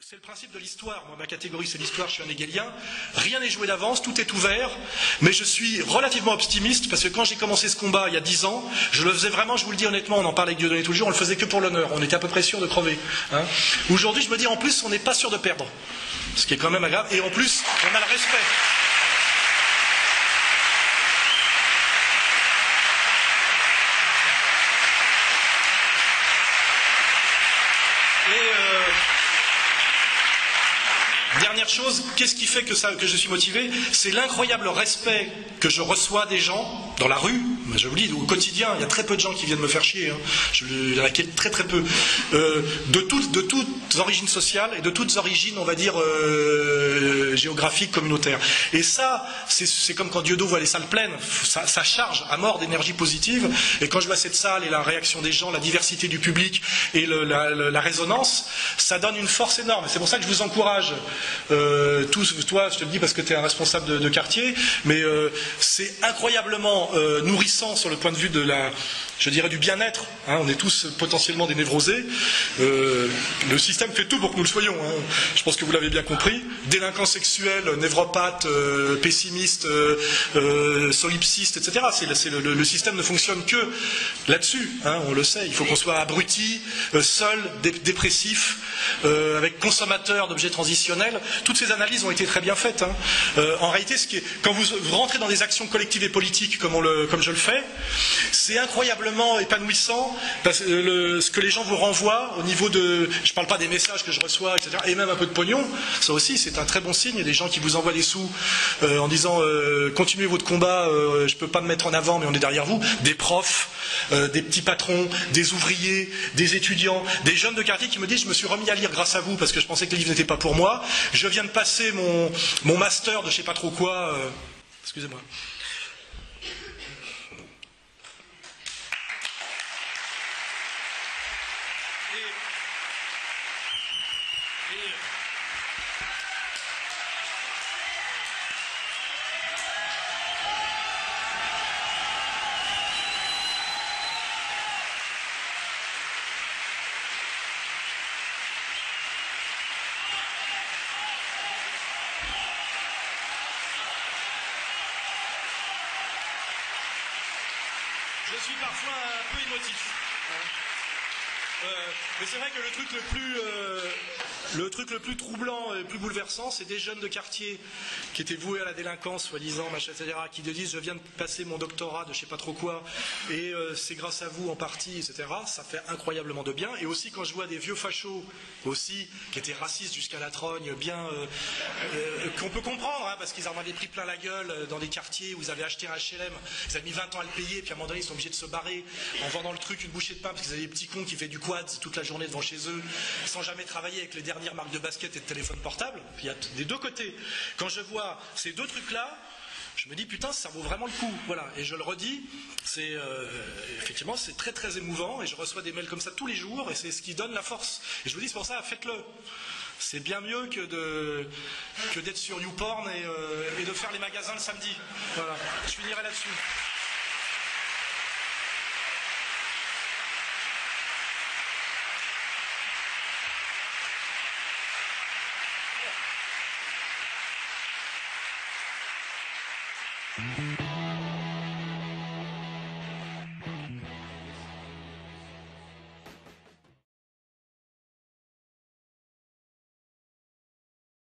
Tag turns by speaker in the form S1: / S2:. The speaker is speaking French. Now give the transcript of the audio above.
S1: C'est le principe de l'histoire. Moi, ma catégorie, c'est l'histoire, je suis un hegelien. Rien n'est joué d'avance, tout est ouvert. Mais je suis relativement optimiste parce que quand j'ai commencé ce combat il y a 10 ans, je le faisais vraiment, je vous le dis honnêtement, on en parlait avec Dieudonné tout le jour, on le faisait que pour l'honneur. On était à peu près sûr de crever. Hein. Aujourd'hui, je me dis, en plus, on n'est pas sûr de perdre. Ce qui est quand même agréable. Et en plus, on a le respect. Dernière chose, qu'est-ce qui fait que je suis motivé? C'est l'incroyable respect que je reçois des gens dans la rue. Je vous le dis, au quotidien, il y a très peu de gens qui viennent me faire chier. Hein. Il y en a très très peu. De toutes origines sociales et de toutes origines, on va dire, géographiques, communautaires. Et ça, c'est comme quand Dieudo voit les salles pleines. Ça charge à mort d'énergie positive. Et quand je vois cette salle et la réaction des gens, la diversité du public et la résonance, ça donne une force énorme. C'est pour ça que je vous encourage. Toi, je te le dis parce que tu es un responsable de quartier, mais c'est incroyablement nourrissant sur le point de vue de je dirais du bien-être. Hein, on est tous potentiellement des névrosés. Le système fait tout pour que nous le soyons. Hein. Je pense que vous l'avez bien compris. Délinquants sexuels, névropathes, pessimistes, solipsistes, etc. Le système ne fonctionne que là-dessus. Hein, on le sait. Il faut qu'on soit abruti, seul, dépressif, avec consommateur d'objets transitionnels. Toutes ces analyses ont été très bien faites. Hein. En réalité, quand vous rentrez dans des actions collectives et politiques comme je le fais, c'est incroyablement épanouissant ce que les gens vous renvoient au niveau de... Je ne parle pas des messages que je reçois, etc. Et même un peu de pognon. Ça aussi, c'est un très bon signe. Il y a des gens qui vous envoient des sous en disant continuez votre combat, je ne peux pas me mettre en avant, mais on est derrière vous. Des profs, des petits patrons, des ouvriers, des étudiants, des jeunes de quartier qui me disent je me suis remis à lire grâce à vous parce que je pensais que les livres n'étaient pas pour moi. Je viens de passer mon master de je ne sais pas trop quoi. Excusez-moi. Je suis parfois un peu émotif. Mais c'est vrai que le truc le plus troublant et le plus bouleversant, c'est des jeunes de quartier qui étaient voués à la délinquance, soi-disant, machin, etc., qui te disent je viens de passer mon doctorat de je sais pas trop quoi, et c'est grâce à vous en partie, etc. Ça fait incroyablement de bien. Et aussi quand je vois des vieux fachos aussi, qui étaient racistes jusqu'à la trogne, bien qu'on peut comprendre, hein, parce qu'ils en avaient pris plein la gueule dans des quartiers où ils avaient acheté un HLM, ils avaient mis 20 ans à le payer, puis à un moment donné ils sont obligés de se barrer en vendant le truc une bouchée de pain parce qu'ils avaient des petits cons qui fait du quad toute la journée devant chez eux, sans jamais travailler avec les dernières marques de basket et de téléphone portable. Puis il y a des deux côtés. Quand je vois ces deux trucs-là, je me dis putain, ça vaut vraiment le coup. Voilà. Et je le redis, effectivement, c'est très très émouvant. Et je reçois des mails comme ça tous les jours, et c'est ce qui donne la force. Et je vous dis, c'est pour ça, faites-le. C'est bien mieux que d'être sur YouPorn et de faire les magasins le samedi. Voilà. Je finirai là-dessus.
S2: Mm-hmm.